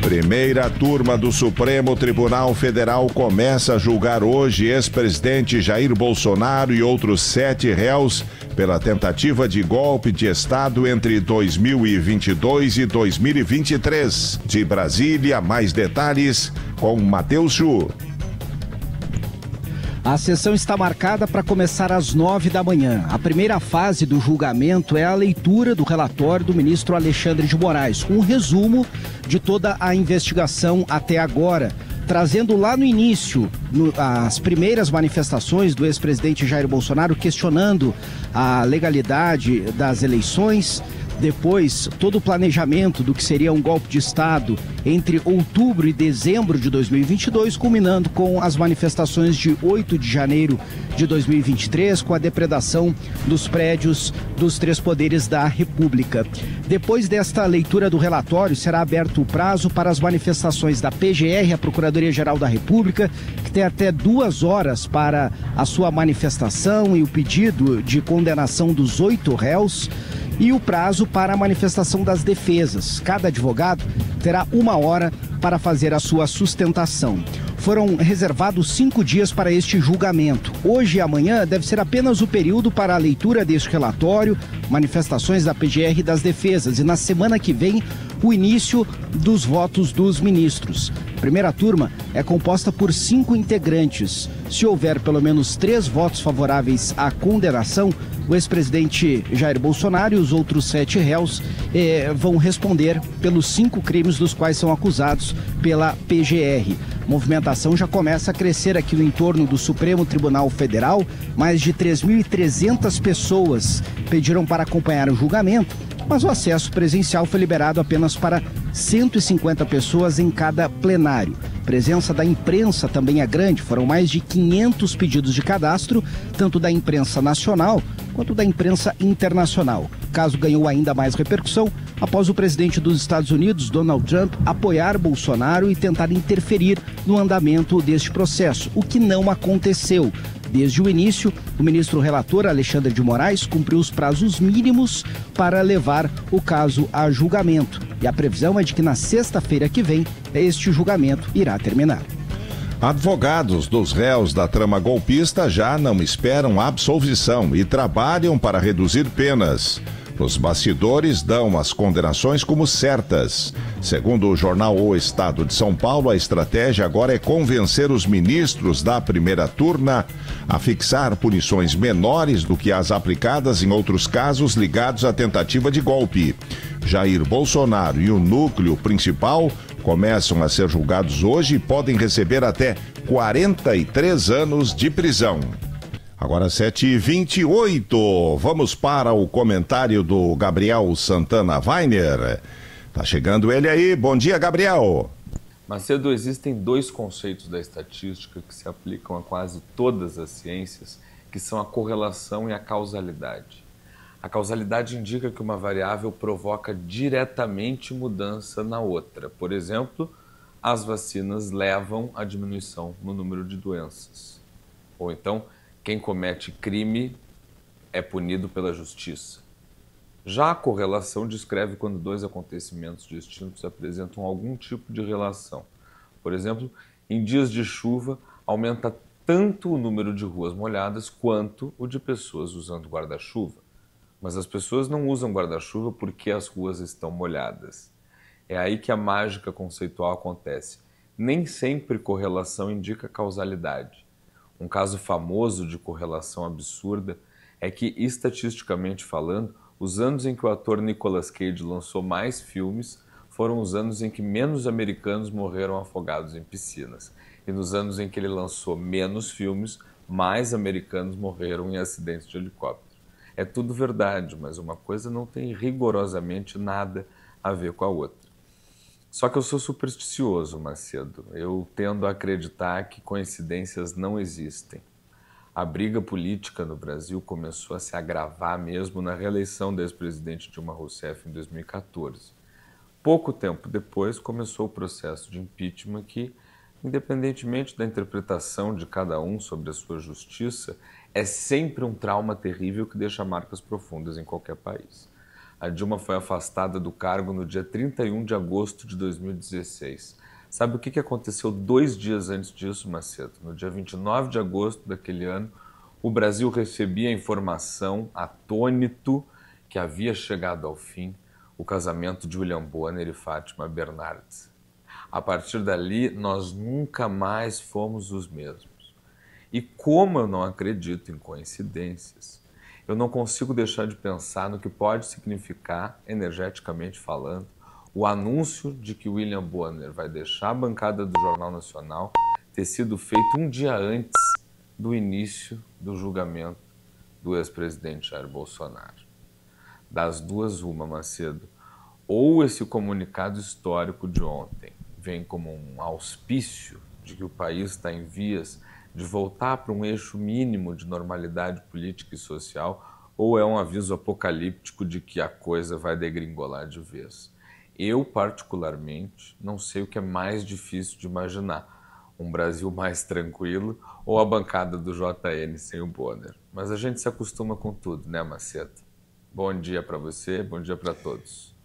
Primeira turma do Supremo Tribunal Federal começa a julgar hoje ex-presidente Jair Bolsonaro e outros 7 réus pela tentativa de golpe de Estado entre 2022 e 2023. De Brasília, mais detalhes com Matheus Chu. A sessão está marcada para começar às 9 da manhã. A primeira fase do julgamento é a leitura do relatório do ministro Alexandre de Moraes, com um resumo de toda a investigação até agora, trazendo lá no início as primeiras manifestações do ex-presidente Jair Bolsonaro questionando a legalidade das eleições. Depois, todo o planejamento do que seria um golpe de Estado entre outubro e dezembro de 2022, culminando com as manifestações de 8 de janeiro de 2023, com a depredação dos prédios dos 3 poderes da República. Depois desta leitura do relatório, será aberto o prazo para as manifestações da PGR, a Procuradoria-Geral da República, que tem até 2 horas para a sua manifestação e o pedido de condenação dos 8 réus. E o prazo para a manifestação das defesas. Cada advogado terá 1 hora para fazer a sua sustentação. Foram reservados 5 dias para este julgamento. Hoje e amanhã deve ser apenas o período para a leitura deste relatório, manifestações da PGR e das defesas. E na semana que vem, o início dos votos dos ministros. A primeira turma é composta por 5 integrantes. Se houver pelo menos 3 votos favoráveis à condenação, o ex-presidente Jair Bolsonaro e os outros 7 réus vão responder pelos 5 crimes dos quais são acusados pela PGR. A movimentação já começa a crescer aqui no entorno do Supremo Tribunal Federal. Mais de 3.300 pessoas pediram para acompanhar o julgamento, mas o acesso presencial foi liberado apenas para 150 pessoas em cada plenário. A presença da imprensa também é grande, foram mais de 500 pedidos de cadastro, tanto da imprensa nacional quanto da imprensa internacional. O caso ganhou ainda mais repercussão após o presidente dos Estados Unidos, Donald Trump, apoiar Bolsonaro e tentar interferir no andamento deste processo, o que não aconteceu. Desde o início, o ministro relator Alexandre de Moraes cumpriu os prazos mínimos para levar o caso a julgamento. E a previsão é de que na sexta-feira que vem, este julgamento irá terminar. Advogados dos réus da trama golpista já não esperam absolvição e trabalham para reduzir penas. Os bastidores dão as condenações como certas. Segundo o jornal O Estado de São Paulo, a estratégia agora é convencer os ministros da primeira turma a fixar punições menores do que as aplicadas em outros casos ligados à tentativa de golpe. Jair Bolsonaro e o núcleo principal começam a ser julgados hoje e podem receber até 43 anos de prisão. Agora 7h28, vamos para o comentário do Gabriel Santana Weiner. Tá chegando ele aí, bom dia, Gabriel. Macedo, existem 2 conceitos da estatística que se aplicam a quase todas as ciências, que são a correlação e a causalidade. A causalidade indica que uma variável provoca diretamente mudança na outra. Por exemplo, as vacinas levam à diminuição no número de doenças. Ou então, quem comete crime é punido pela justiça. Já a correlação descreve quando 2 acontecimentos distintos apresentam algum tipo de relação. Por exemplo, em dias de chuva, aumenta tanto o número de ruas molhadas quanto o de pessoas usando guarda-chuva. Mas as pessoas não usam guarda-chuva porque as ruas estão molhadas. É aí que a mágica conceitual acontece. Nem sempre correlação indica causalidade. Um caso famoso de correlação absurda é que, estatisticamente falando, os anos em que o ator Nicolas Cage lançou mais filmes foram os anos em que menos americanos morreram afogados em piscinas. E nos anos em que ele lançou menos filmes, mais americanos morreram em acidentes de helicóptero. É tudo verdade, mas uma coisa não tem rigorosamente nada a ver com a outra. Só que eu sou supersticioso, Macedo. Eu tendo a acreditar que coincidências não existem. A briga política no Brasil começou a se agravar mesmo na reeleição do ex-presidente Dilma Rousseff em 2014. Pouco tempo depois começou o processo de impeachment que, independentemente da interpretação de cada um sobre a sua justiça, é sempre um trauma terrível que deixa marcas profundas em qualquer país. A Dilma foi afastada do cargo no dia 31 de agosto de 2016. Sabe o que aconteceu 2 dias antes disso, Macedo? No dia 29 de agosto daquele ano, o Brasil recebia a informação, atônito, que havia chegado ao fim o casamento de William Bonner e Fátima Bernardes. A partir dali, nós nunca mais fomos os mesmos. E como eu não acredito em coincidências, eu não consigo deixar de pensar no que pode significar, energeticamente falando, o anúncio de que William Bonner vai deixar a bancada do Jornal Nacional ter sido feito um dia antes do início do julgamento do ex-presidente Jair Bolsonaro. Das duas, uma, Macedo. Ou esse comunicado histórico de ontem vem como um auspício de que o país está em vias de voltar para um eixo mínimo de normalidade política e social, ou é um aviso apocalíptico de que a coisa vai degringolar de vez. Eu, particularmente, não sei o que é mais difícil de imaginar. Um Brasil mais tranquilo ou a bancada do JN sem o Bonner. Mas a gente se acostuma com tudo, né, Macedo? Bom dia para você, bom dia para todos.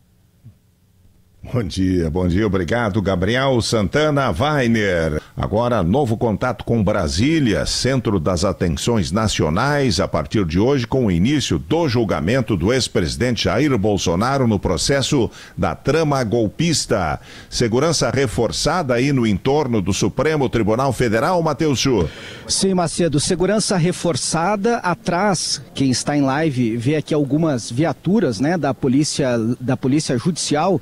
Bom dia, obrigado, Gabriel Santana Weiner. Agora, novo contato com Brasília, centro das atenções nacionais, a partir de hoje, com o início do julgamento do ex-presidente Jair Bolsonaro no processo da trama golpista. Segurança reforçada aí no entorno do Supremo Tribunal Federal, Matheus Chu. Sim, Macedo, segurança reforçada. Atrás, quem está em live vê aqui algumas viaturas, né, da Polícia Judicial.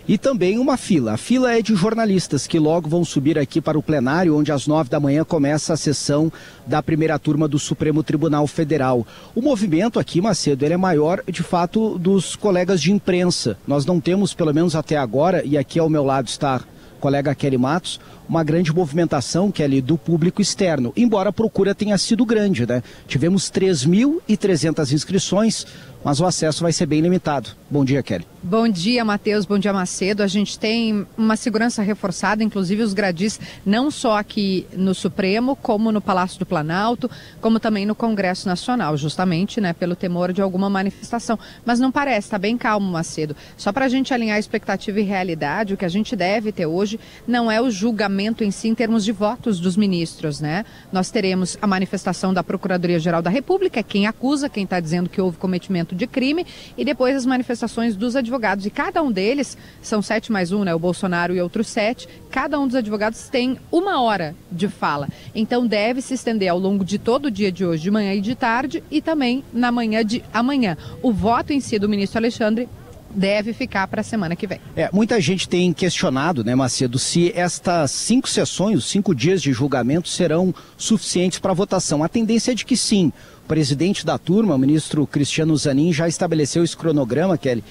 E também uma fila. A fila é de jornalistas que logo vão subir aqui para o plenário, onde às 9 da manhã começa a sessão da primeira turma do Supremo Tribunal Federal. O movimento aqui, Macedo, ele é maior, de fato, dos colegas de imprensa. Nós não temos, pelo menos até agora, e aqui ao meu lado está a colega Kelly Matos, uma grande movimentação, Kelly, do público externo, embora a procura tenha sido grande, né? Tivemos 3.300 inscrições, mas o acesso vai ser bem limitado. Bom dia, Kelly. Bom dia, Matheus. Bom dia, Macedo. A gente tem uma segurança reforçada, inclusive os gradis, não só aqui no Supremo, como no Palácio do Planalto, como também no Congresso Nacional, justamente, né, pelo temor de alguma manifestação. Mas não parece, está bem calmo, Macedo. Só para a gente alinhar expectativa e realidade, o que a gente deve ter hoje não é o julgamento em si em termos de votos dos ministros, né? Nós teremos a manifestação da Procuradoria-Geral da República, quem acusa, quem está dizendo que houve cometimento de crime, e depois as manifestações dos advogados. E cada um deles, são 7 mais 1, né? O Bolsonaro e outros 7, cada um dos advogados tem 1 hora de fala. Então deve se estender ao longo de todo o dia de hoje, de manhã e de tarde, e também na manhã de amanhã. O voto em si do ministro Alexandre deve ficar para a semana que vem. Muita gente tem questionado, né, Macedo, se estas 5 sessões, os 5 dias de julgamento serão suficientes para votação. A tendência é de que sim. O presidente da turma, o ministro Cristiano Zanin, já estabeleceu esse cronograma, Kelly,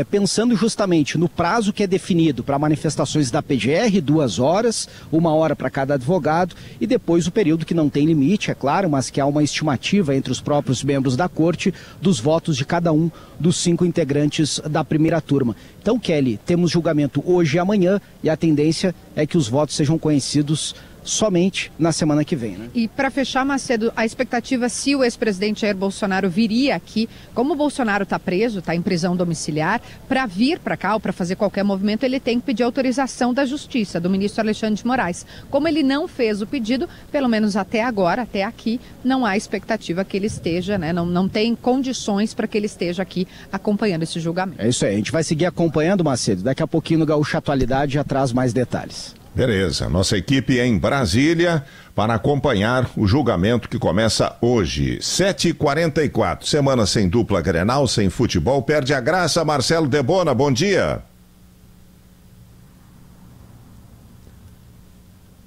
pensando justamente no prazo que é definido para manifestações da PGR, 2 horas, 1 hora para cada advogado, e depois o período que não tem limite, é claro, mas que há uma estimativa entre os próprios membros da corte dos votos de cada um dos 5 integrantes da primeira turma. Então, Kelly, temos julgamento hoje e amanhã, e a tendência é que os votos sejam conhecidos somente na semana que vem, né? E para fechar, Macedo, a expectativa se o ex-presidente Jair Bolsonaro viria aqui, como o Bolsonaro está preso, está em prisão domiciliar, para vir para cá ou para fazer qualquer movimento, ele tem que pedir autorização da Justiça, do ministro Alexandre de Moraes. Como ele não fez o pedido, pelo menos até agora, até aqui, não há expectativa que ele esteja, né? Não tem condições para que ele esteja aqui acompanhando esse julgamento. É isso aí, a gente vai seguir acompanhando, Macedo. Daqui a pouquinho no Gaúcha Atualidade já traz mais detalhes. Beleza, nossa equipe é em Brasília para acompanhar o julgamento que começa hoje, 7h44. Semana sem dupla Grenal, sem futebol, perde a graça. Marcelo Debona, bom dia.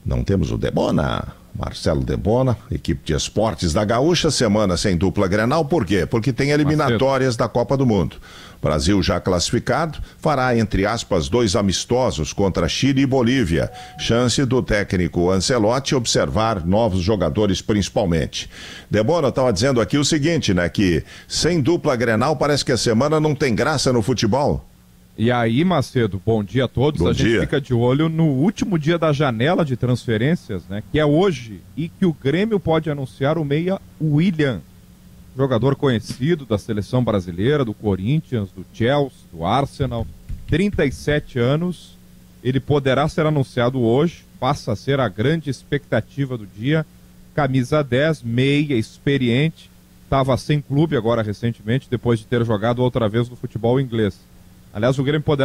Não temos o Debona. Marcelo Debona, equipe de esportes da Gaúcha, semana sem dupla Grenal, por quê? Porque tem eliminatórias da Copa do Mundo. Brasil já classificado, fará, entre aspas, 2 amistosos contra Chile e Bolívia. Chance do técnico Ancelotti observar novos jogadores principalmente. Debona estava dizendo aqui o seguinte, né, que sem dupla Grenal parece que a semana não tem graça no futebol. E aí, Macedo, bom dia a todos. Bom dia. Gente fica de olho no último dia da janela de transferências, né, que é hoje, e que o Grêmio pode anunciar o meia William. jogador conhecido da seleção brasileira, do Corinthians, do Chelsea, do Arsenal, 37 anos. Ele poderá ser anunciado hoje, passa a ser a grande expectativa do dia. Camisa 10, meia, experiente, estava sem clube agora recentemente, depois de ter jogado outra vez no futebol inglês. Aliás, o Grêmio poderá